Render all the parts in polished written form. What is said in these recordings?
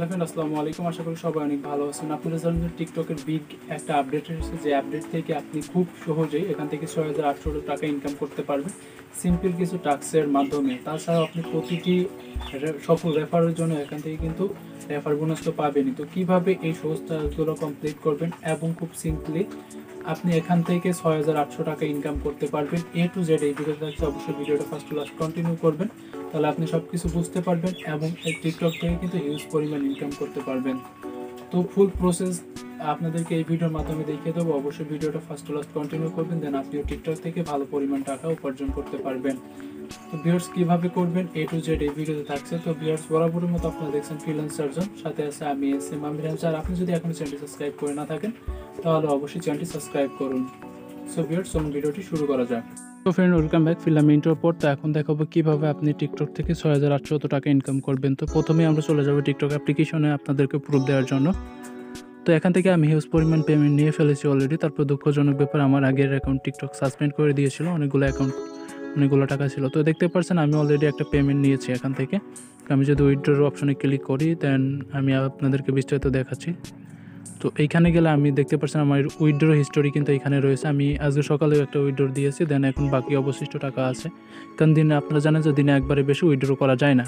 Hello friend, আসসালামু আলাইকুম। আশা করি সবাই অনেক ভালো আছেন। আপনারা জানেন টিকটকের বিগ একটা আপডেট এসেছে, যে আপডেট থেকে আপনি খুব সহজেই এখান থেকে ৬,৮০০ টাকা ইনকাম করতে পারবেন সিম্পল কিছু টাস্কের মাধ্যমে। তাছাড়াও আপনি প্রতিটি সফল রেফারের জন্য এখান থেকে কিন্তু রেফার বোনাস তো পাবেনই। তো কীভাবে এই সহজ টাস্কগুলো কমপ্লিট করবেন এবং খুব সিম্পলি আপনি এখান থেকে ৬,৮০০ টাকা ইনকাম করতে পারবেন A to Z এই ভিডিওতে থাকছে। অবশ্যই ভিডিওটা ফার্স্ট টু লাস্ট কন্টিনিউ করবেন, তাহলে আপনি সব কিছু বুঝতে পারবেন এবং এই টিকটক থেকে কিন্তু হিউজ পরিমাণ ইনকাম করতে পারবেন। তো ফুল প্রসেস আপনাদেরকে এই ভিডিওর মাধ্যমে দেখিয়ে দেবো। অবশ্যই ভিডিওটা ফার্স্ট টু লাস্ট কন্টিনিউ করবেন, দেন আপনিও টিকটক থেকে ভালো পরিমাণ টাকা উপার্জন করতে পারবেন। তো ভিউয়ার্স কীভাবে করবেন A to Z এই ভিডিওতে থাকছে। তো ভিউয়ার্স বরাবরের মতো আপনারা দেখছেন ফ্রিল্যান্সার জন, সাথে আছে আমি আমির। আর আপনি যদি এখনো চ্যানেলটি সাবস্ক্রাইব করে না থাকেন তাহলে অবশ্যই চ্যানেলটি সাবস্ক্রাইব করুন। সো ভিউয়ার্স চলুন ভিডিওটি শুরু করা যাক। তো ফ্রেন্ড, ওয়েলকাম ব্যাক। ফিল্ম ইন্ট্রোর পর তো এখন দেখাবো কীভাবে আপনি টিকটক থেকে ৬,৮০০ টাকা ইনকাম করবেন। তো প্রথমেই আমরা চলে যাবো টিকটক অ্যাপ্লিকেশনে আপনাদেরকে প্রুফ দেওয়ার জন্য। তো এখান থেকে আমি হিউজ পরিমাণ পেমেন্ট নিয়ে ফেলেছি অলরেডি। তারপর দুঃখজনক ব্যাপার, আমার আগের অ্যাকাউন্ট টিকটক সাসপেন্ড করে দিয়েছিল, অনেকগুলো টাকা ছিল। তো দেখতে পাচ্ছেন আমি অলরেডি একটা পেমেন্ট নিয়েছি এখান থেকে। আমি যদি উইথড্রর অপশনে ক্লিক করি দেন আমি আপনাদেরকে বিস্তারিত দেখাচ্ছি। তো এইখানে গেলে আমি দেখতে পাচ্ছেন আমার উইথড্র হিস্টোরি কিন্তু এখানে রয়েছে। আমি আজকে সকালে একটা উইথড্র দিয়েছি, দেন এখন বাকি অবশিষ্ট টাকা আছে। কারণ দিনে আপনারা জানেন যে দিনে একবারে বেশি উইথড্র করা যায় না।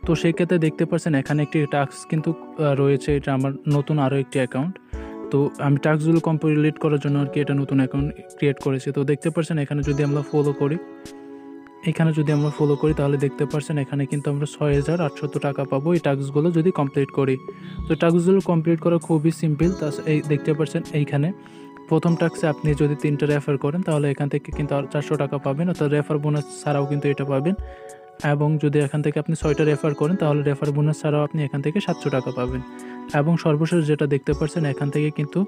তো সেই ক্ষেত্রে দেখতে পাচ্ছেন এখানে একটি টাস্ক কিন্তু রয়েছে। এটা আমার নতুন আরও একটি অ্যাকাউন্ট। তো আমি টাস্কগুলো কমপ্লিট করার জন্য আর কি এটা নতুন অ্যাকাউন্ট ক্রিয়েট করেছি। তো দেখতে পাচ্ছেন এখানে যদি আমরা ফলো করি তাহলে দেখতে পাচ্ছেন এখানে কিন্তু আমরা ৬,৮০০ টাকা পাবো এই টাস্কগুলো যদি কমপ্লিট করি। তো টাস্কগুলো কমপ্লিট করা খুবই সিম্পল। এই দেখতে পাচ্ছেন এইখানে প্রথম টাস্কে আপনি যদি 3টা রেফার করেন তাহলে এখান থেকে কিন্তু 400 টাকা পাবেন, অর্থাৎ রেফার বোনাস ছাড়াও কিন্তু এটা পাবেন। এবং যদি এখান থেকে আপনি 6টা রেফার করেন তাহলে রেফার বোনাস ছাড়াও আপনি এখান থেকে 700 টাকা পাবেন। এবং সর্বশেষ যেটা দেখতে পাচ্ছেন এখান থেকে কিন্তু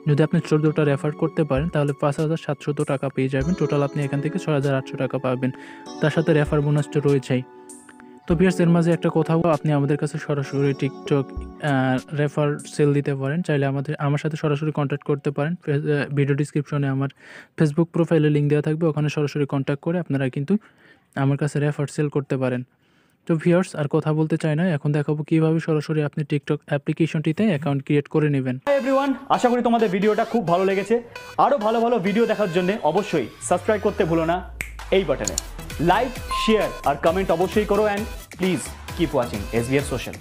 যদি আপনি 14টা রেফার করতে পারেন তাহলে 5,700 টাকা পেয়ে যাবেন। টোটাল আপনি এখান থেকে 6,800 টাকা পাবেন, তার সাথে রেফার বোনাসটা রয়েছেই। তো ভিউয়ার্স এর মাঝে একটা কথা, আপনি আমাদের কাছে সরাসরি টিকটক রেফার সেল দিতে পারেন। চাইলে আমার সাথে সরাসরি কন্ট্যাক্ট করতে পারেন। ভিডিও ডিসক্রিপশনে আমার ফেসবুক প্রোফাইলে লিঙ্ক দেওয়া থাকবে, ওখানে সরাসরি কন্ট্যাক্ট করে আপনারা কিন্তু আমার কাছে রেফার সেল করতে পারেন। তো ভিউয়ার্স আর কথা বলতে চাই না, এখন দেখাবো কীভাবে সরাসরি আপনি টিকটক অ্যাপ্লিকেশনটিতে অ্যাকাউন্ট ক্রিয়েট করে নেবেন। হাই এভরিওয়ান, আশা করি তোমাদের ভিডিওটা খুব ভালো লেগেছে। আরও ভালো ভালো ভিডিও দেখার জন্য অবশ্যই সাবস্ক্রাইব করতে ভুলো না এই বাটনে। লাইক, শেয়ার আর কমেন্ট অবশ্যই করো, and please keep watching SBF social.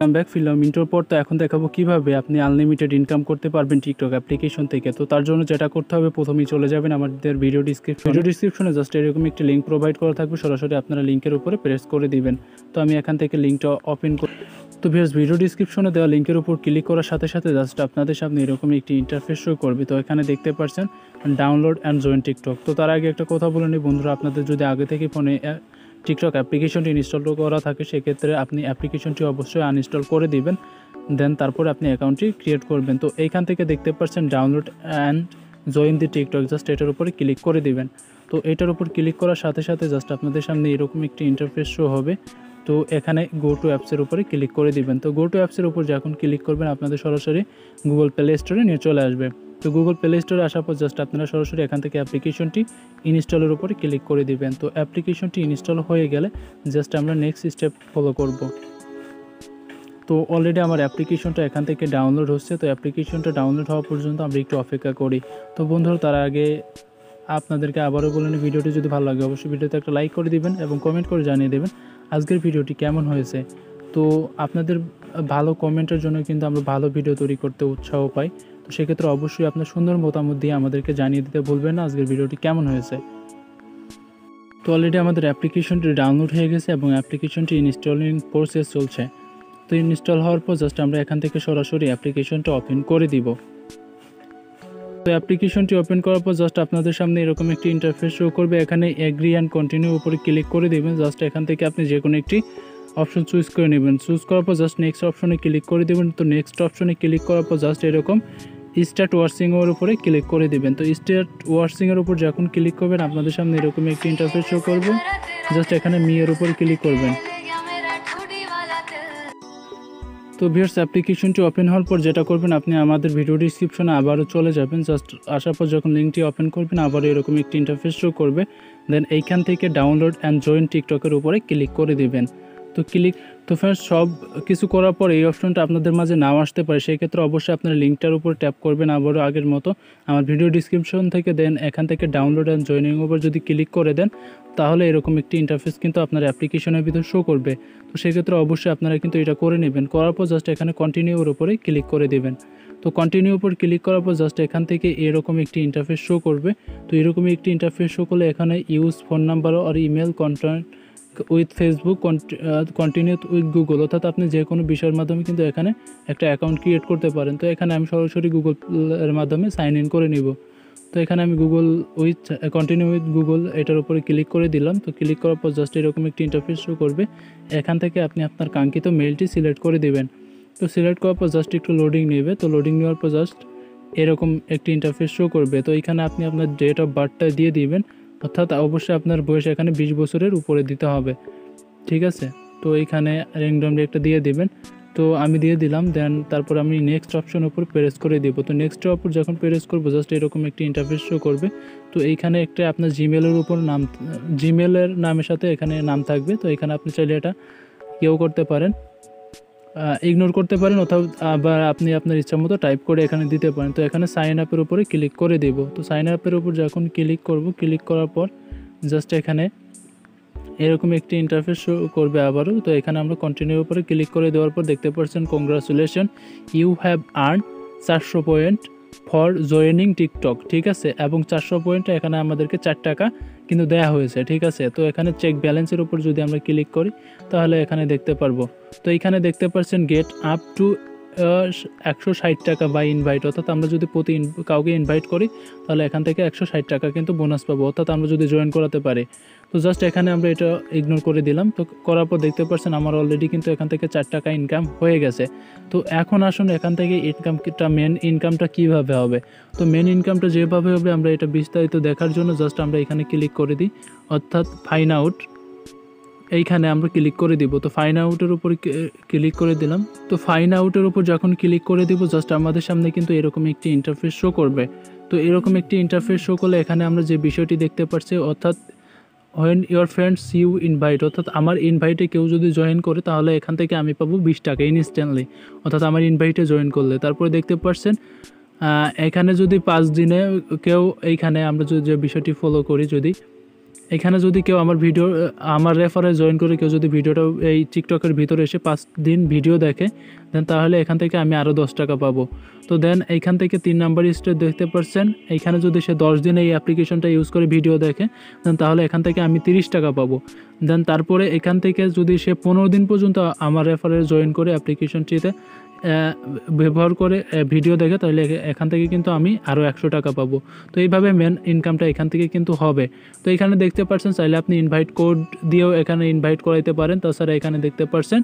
Come back. Film ইন্ট্রোর পর তো এখন দেখাবো কীভাবে আপনি আনলিমিটেড ইনকাম করতে পারবেন টিকটক অ্যাপ্লিকেশন থেকে। তো তার জন্য যেটা করতে হবে, প্রথমেই চলে যাবেন আমাদের ভিডিও ডিসক্রিপশনে জাস্ট এরকম একটি লিঙ্ক প্রোভাইড করা থাকবে, সরাসরি আপনারা লিঙ্কের উপরে প্রেস করে দিবেন। তো আমি এখান থেকে লিঙ্কটা ওপেন করি। তো ভিডিও ডিসক্রিপশনে দেওয়া লিঙ্কের উপর ক্লিক করার সাথে সাথে জাস্ট আপনাদের সামনে এরকম একটি ইন্টারফেস শো করবে। তো এখানে দেখতে পাচ্ছেন ডাউনলোড অ্যান্ড জয়েন টিকটক। তো তার আগে একটা কথা বলে নিই বন্ধুরা, আপনাদের যদি আগে থেকে ফোনে টিকটক অ্যাপ্লিকেশনটি ইনস্টল করা থাকে সেক্ষেত্রে আপনি অ্যাপ্লিকেশনটি অবশ্যই আনইনস্টল করে দিবেন, দেন তারপরে আপনি অ্যাকাউন্টটি ক্রিয়েট করবেন। তো এইখান থেকে দেখতে পাচ্ছেন download and join the TikTok, just এটার উপরে ক্লিক করে দিবেন। তো এটার উপর ক্লিক করার সাথে সাথে জাস্ট আপনাদের সামনে এরকম একটি ইন্টারফেস শো হবে। তো এখানে গো টু অ্যাপসের উপরে ক্লিক করে দিবেন। তো গো টু অ্যাপসের উপর যখন ক্লিক করবেন আপনাদের সরাসরি গুগল প্লে স্টোরে নিয়ে চলে আসবে। তো গুগল প্লে স্টোরে আসার পর জাস্ট আপনারা সরাসরি এখান থেকে অ্যাপ্লিকেশনটি ইনস্টলের উপরে ক্লিক করে দিবেন। তো অ্যাপ্লিকেশনটি ইনস্টল হয়ে গেলে জাস্ট আমরা নেক্সট স্টেপ ফলো করব। তো অলরেডি আমার অ্যাপ্লিকেশনটা এখান থেকে ডাউনলোড হচ্ছে। তো অ্যাপ্লিকেশনটা ডাউনলোড হওয়া পর্যন্ত আমরা একটু অপেক্ষা করি। তো বন্ধুরা তার আগে আপনাদেরকে আবারও বলেন, ভিডিওটি যদি ভালো লাগে অবশ্যই ভিডিওতে একটা লাইক করে দিবেন এবং কমেন্ট করে জানিয়ে দেবেন আজকের ভিডিওটি কেমন হয়েছে। তো আপনাদের ভালো কমেন্টের জন্য কিন্তু আমরা ভালো ভিডিও তৈরি করতে উৎসাহ পাই। তো সেক্ষেত্রে অবশ্যই আপনার সুন্দর মতামত দিয়ে আমাদেরকে জানিয়ে দিতে ভুলবেন না আজকের ভিডিওটি কেমন হয়েছে। তো অলরেডি আমাদের অ্যাপ্লিকেশনটি ডাউনলোড হয়ে গেছে এবং অ্যাপ্লিকেশনটি ইনস্টলিং প্রসেস চলছে। তো ইনস্টল হওয়ার পর জাস্ট আমরা এখান থেকে সরাসরি অ্যাপ্লিকেশনটা ওপেন করে দিব। তো অ্যাপ্লিকেশনটি ওপেন করার পর জাস্ট আপনাদের সামনে এরকম একটি ইন্টারফেস শো করবে। এখানে এগ্রি অ্যান্ড কন্টিনিউ উপরে ক্লিক করে দেবেন। জাস্ট এখান থেকে আপনি যে কোনো একটি অপশন চুজ করে নেবেন। চুজ করার পর জাস্ট নেক্সট অপশনে ক্লিক করে দেবেন। তো নেক্সট অপশনে ক্লিক করার পর জাস্ট এরকম স্টার্ট ওয়াচিংয়ের উপরে ক্লিক করে দেবেন। তো স্টার্ট ওয়াচিংয়ের উপর যখন ক্লিক করবেন আপনাদের সামনে এরকম একটি ইন্টারফেস শো করবে। জাস্ট এখানে মিয়ের উপর ক্লিক করবেন। তো ভিউয়ার্স অ্যাপ্লিকেশনটি ওপেন হওয়ার পর যেটা করবেন, আপনি আমাদের ভিডিও ডিসক্রিপশনে আবারও চলে যাবেন। জাস্ট আসার পর যখন লিঙ্কটি ওপেন করবেন আবারও এরকম একটি ইন্টারফেস শো করবে। দেন এইখান থেকে ডাউনলোড অ্যান্ড জয়েন টিকটকের উপরে ক্লিক করে দিবেন। তো তো ফ্রেন্ডস সব কিছু করার পর এই অপশনটা আপনাদের মাঝে নাও আসতে পারে, সেই ক্ষেত্রে অবশ্যই আপনারা লিঙ্কটার উপর ট্যাপ করবেন আবারও আগের মতো আমার ভিডিও ডিসক্রিপশন থেকে, দেন এখান থেকে ডাউনলোড অ্যান্ড জয়েনিং উপর যদি ক্লিক করে দেন তাহলে এরকম একটি ইন্টারফেস কিন্তু আপনার অ্যাপ্লিকেশনের ভিতর শো করবে। তো সেক্ষেত্রে অবশ্যই আপনারা কিন্তু এটা করে নেবেন। করার পর জাস্ট এখানে কন্টিনিউর উপরে ক্লিক করে দেবেন। তো কন্টিনিউ উপর ক্লিক করার পর জাস্ট এখান থেকে এরকম একটি ইন্টারফেস শো করবে। তো এরকমই একটি ইন্টারফেস শো করলে এখানে ইউজ ফোন নাম্বার আর email contact with Facebook continue with Google, অর্থাৎ আপনি যে কোনো বিষয়ের মাধ্যমে কিন্তু এখানে একটা অ্যাকাউন্ট ক্রিয়েট করতে পারেন। তো এখানে আমি সরাসরি গুগলের মাধ্যমে সাইন ইন করে নিব। তো এখানে আমি Google with continue with Google এটার উপরে ক্লিক করে দিলাম। তো ক্লিক করার পর জাস্ট এরকম একটি ইন্টারফেস শো করবে। এখান থেকে আপনি আপনার কাঙ্ক্ষিত মেইলটি সিলেক্ট করে দেবেন। তো সিলেক্ট করার পর জাস্ট একটু লোডিং নেবে। তো লোডিং নেওয়ার পর জাস্ট এরকম একটি ইন্টারফেস শো করবে। তো এখানে আপনি আপনার ডেট অফ বার্থটা দিয়ে দিবেন, অর্থাৎ অবশ্যই আপনার বয়স এখানে 20 বছরের উপরে দিতে হবে, ঠিক আছে। তো এইখানে র্যান্ডমলি একটা দিয়ে দিবেন। তো আমি দিয়ে দিলাম, দেন তারপর আমি নেক্সট অপশন উপর প্রেস করে দেব। তো নেক্সট উপর যখন প্রেস করবো জাস্ট এরকম একটি ইন্টারফেস শো করবে। তো এইখানে একটা আপনার জিমেলের উপর নাম, জিমেলের নামের সাথে এখানে নাম থাকবে। তো এখানে আপনি চাইলে এটা কেউ করতে পারেন, ইগনোর করতে পারেন, অথবা আবার আপনি আপনার ইচ্ছা মতো টাইপ করে এখানে দিতে পারেন। তো এখানে সাইন আপের উপরে ক্লিক করে দেব। তো সাইন আপের উপর যখন ক্লিক করব, ক্লিক করার পর জাস্ট এখানে এরকম একটি ইন্টারফেস শো করবে আবারও। তো এখানে আমরা কন্টিনিউর উপরে ক্লিক করে দেওয়ার পর দেখতে পাচ্ছেন congratulation, you have earn 400 point for joining TikTok, ঠিক আছে। এবং 400 পয়েন্টে এখানে আমাদেরকে 4 টাকা কিন্তু দেয়া হয়েছে, ঠিক আছে। তো এখানে চেক ব্যালেন্সের উপর যদি আমরা ক্লিক করি তাহলে এখানে দেখতে পারবো। তো এখানে দেখতে পাচ্ছেন গেট আপ টু 160 টাকা বাই ইনভাইট, অর্থাৎ আমরা যদি কাউকে ইনভাইট করি তাহলে এখান থেকে 160 টাকা কিন্তু বোনাস পাবো, অর্থাৎ আমরা যদি জয়েন করাতে পারি। তো জাস্ট এখানে আমরা এটা ইগনোর করে দিলাম। তো করার পর দেখতে পাচ্ছেন আমার অলরেডি কিন্তু এখান থেকে 4 টাকা ইনকাম হয়ে গেছে। তো এখন আসুন এখান থেকে মেন ইনকামটা কীভাবে হবে। তো মেন ইনকামটা যেভাবে হবে আমরা এটা বিস্তারিত দেখার জন্য জাস্ট আমরা এখানে ক্লিক করে দিই, অর্থাৎ ফাইন আউট, এইখানে আমরা ক্লিক করে দিব। তো ফাইন আউটের উপর ক্লিক করে দিলাম। তো ফাইন আউটের উপর যখন ক্লিক করে দিব জাস্ট আমাদের সামনে কিন্তু এরকম একটি ইন্টারফেস শো করবে। তো এরকম একটি ইন্টারফেস শো করলে এখানে আমরা যে বিষয়টি দেখতে পাচ্ছি, অর্থাৎ when your friends you invite, অর্থাৎ আমার ইনভাইটে কেউ যদি জয়েন করে তাহলে এখান থেকে আমি পাবো 20 টাকা ইনস্ট্যান্টলি, অর্থাৎ আমার ইনভাইটে জয়েন করলে। তারপরে দেখতে পাচ্ছেন এখানে যদি 5 দিনে কেউ, এইখানে আমরা যে বিষয়টি ফলো করি, যদি এখানে যদি কেউ আমার রেফারে জয়েন করে কেউ যদি ভিডিওটা এই টিকটকের ভিতরে এসে 5 দিন ভিডিও দেখে, দেন তাহলে এখান থেকে আমি আরও 10 টাকা পাবো। তো দেন এইখান থেকে 3 নাম্বার স্টেপ দেখতে পাচ্ছেন, এইখানে যদি সে 10 দিন এই অ্যাপ্লিকেশনটা ইউজ করে ভিডিও দেখে, দেন তাহলে এখান থেকে আমি 30 টাকা পাবো। দেন তারপরে এখান থেকে যদি সে 15 দিন পর্যন্ত আমার রেফারে জয়েন করে অ্যাপ্লিকেশনটিতে ব্যবহার করে ভিডিও দেখে, তাহলে এখান থেকে কিন্তু আমি আরও 100 টাকা পাবো। তো এইভাবে মেন ইনকামটা এখান থেকে কিন্তু হবে। তো এখানে দেখতে পাচ্ছেন চাইলে আপনি ইনভাইট কোড দিয়েও এখানে ইনভাইট করাইতে পারেন। তাছাড়া এখানে দেখতে পাচ্ছেন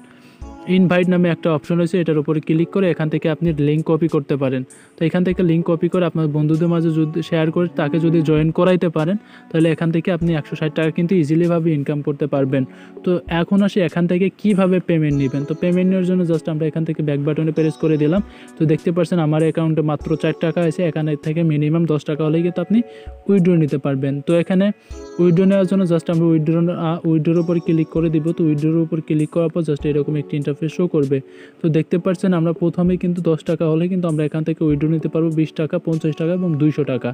ইনভাইট নামে একটা অপশন রয়েছে, এটার উপরে ক্লিক করে এখান থেকে আপনি লিঙ্ক কপি করতে পারেন। তো এখান থেকে লিঙ্ক কপি করে আপনার বন্ধুদের মাঝে যদি শেয়ার করে তাকে যদি জয়েন করাইতে পারেন, তাহলে এখান থেকে আপনি 160 টাকা কিন্তু ইজিলিভাবে ইনকাম করতে পারবেন। তো এখন আসি এখান থেকে কিভাবে পেমেন্ট নেবেন। তো পেমেন্ট নেওয়ার জন্য জাস্ট আমরা এখান থেকে ব্যাক বাটনে প্রেস করে দিলাম। তো দেখতে পাচ্ছেন আমার অ্যাকাউন্টে মাত্র 4 টাকা আছে, এখানে থেকে মিনিমাম 10 টাকা হলেই কিন্তু আপনি উইথড্র নিতে পারবেন। তো এখানে উইথড্র নেওয়ার জন্য জাস্ট আমরা উইথড্রোর উপর ক্লিক করে দিব। তো উইথড্রোর উপর ক্লিক করার পর জাস্ট এরকম একটি ইন্টারফেস শো করবে। তো দেখতে পাচ্ছেন আমরা প্রথমেই কিন্তু 10 টাকা হলে কিন্তু আমরা এখান থেকে উইথড্র নিতে পারবো 20 টাকা, 50 টাকা এবং 200 টাকা।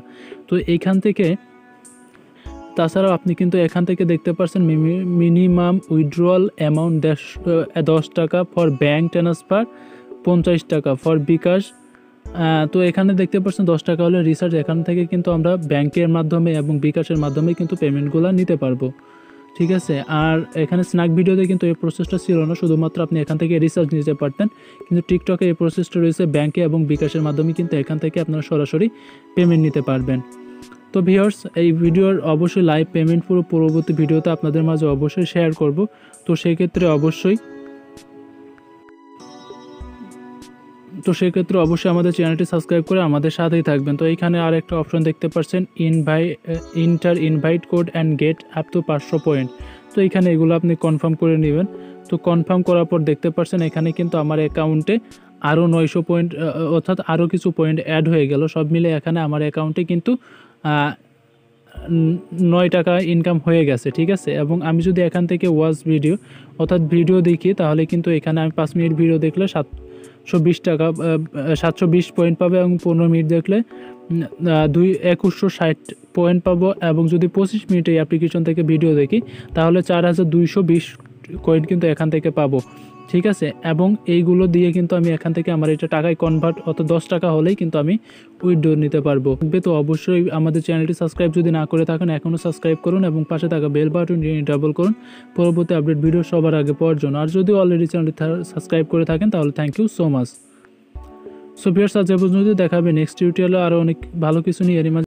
তো এইখান থেকে তাছাড়াও আপনি কিন্তু এখান থেকে দেখতে পাচ্ছেন মিনিমাম উইথড্রয়াল অ্যামাউন্ট 10 টাকা, ফর ব্যাঙ্ক ট্রান্সফার 50 টাকা, ফর বিকাশ। তো এখানে দেখতে পাচ্ছেন 10 টাকা হলে রিচার্জ, এখান থেকে কিন্তু আমরা ব্যাংকের মাধ্যমে এবং বিকাশের মাধ্যমে কিন্তু পেমেন্টগুলো নিতে পারবো, ঠিক আছে। আর এখানে স্ন্যাক ভিডিওতে কিন্তু এই প্রসেসটা ছিল না, শুধুমাত্র আপনি এখান থেকে রিচার্জ নিতে পারতেন। কিন্তু টিকটকে এই প্রসেসটা রয়েছে ব্যাংকে এবং বিকাশের মাধ্যমে, কিন্তু এখান থেকে আপনারা সরাসরি পেমেন্ট নিতে পারবেন। তো ভিউয়ার্স, এই ভিডিওর অবশ্যই লাইভ পেমেন্ট পুরো পরবর্তী ভিডিওতে আপনাদের মাঝে অবশ্যই শেয়ার করব। তো সেক্ষেত্রে অবশ্যই আমাদের চ্যানেলটি সাবস্ক্রাইব করে আমাদের সাথেই থাকবেন। তো এইখানে আর একটা অপশন দেখতে পাচ্ছেন, invite code and get up to 500 point. তো এইখানে এগুলো আপনি কনফার্ম করে নেবেন। তো কনফার্ম করার পর দেখতে পাচ্ছেন এখানে কিন্তু আমার অ্যাকাউন্টে আরও 900 পয়েন্ট, অর্থাৎ আরও কিছু পয়েন্ট অ্যাড হয়ে গেল। সব মিলে এখানে আমার অ্যাকাউন্টে কিন্তু 9 টাকা ইনকাম হয়ে গেছে, ঠিক আছে। এবং আমি যদি এখান থেকে ওয়াচ ভিডিও অর্থাৎ ভিডিও দেখি তাহলে কিন্তু এখানে আমি 5 মিনিট ভিডিও দেখলে 720 টাকা 720 পয়েন্ট পাবে এবং 15 মিনিট দেখলে 2160 পয়েন্ট পাবো। এবং যদি 25 মিনিট এই অ্যাপ্লিকেশন থেকে ভিডিও দেখি তাহলে 4220 কয়েন কিন্তু এখান থেকে পাবো, ঠিক আছে। এবং এইগুলো দিয়ে কিন্তু আমি এখান থেকে আমার এটা টাকায় কনভার্ট অর্থাৎ 10 টাকা হলেই কিন্তু আমি উইথড্র নিতে পারবো। তো অবশ্যই আমাদের চ্যানেলটি সাবস্ক্রাইব যদি না করে থাকেন এখনও সাবস্ক্রাইব করুন এবং পাশে থাকা বেল বাটন ডাবল করুন পরবর্তী আপডেট ভিডিও সবার আগে পাওয়ার জন্য। আর যদি অলরেডি চ্যানেলটি সাবস্ক্রাইব করে থাকেন তাহলে thank you so much. So viewers, আজ এ পর্যন্ত, দেখাবে নেক্সট টিউটোরিয়ালে আরও অনেক ভালো কিছু নিয়ে।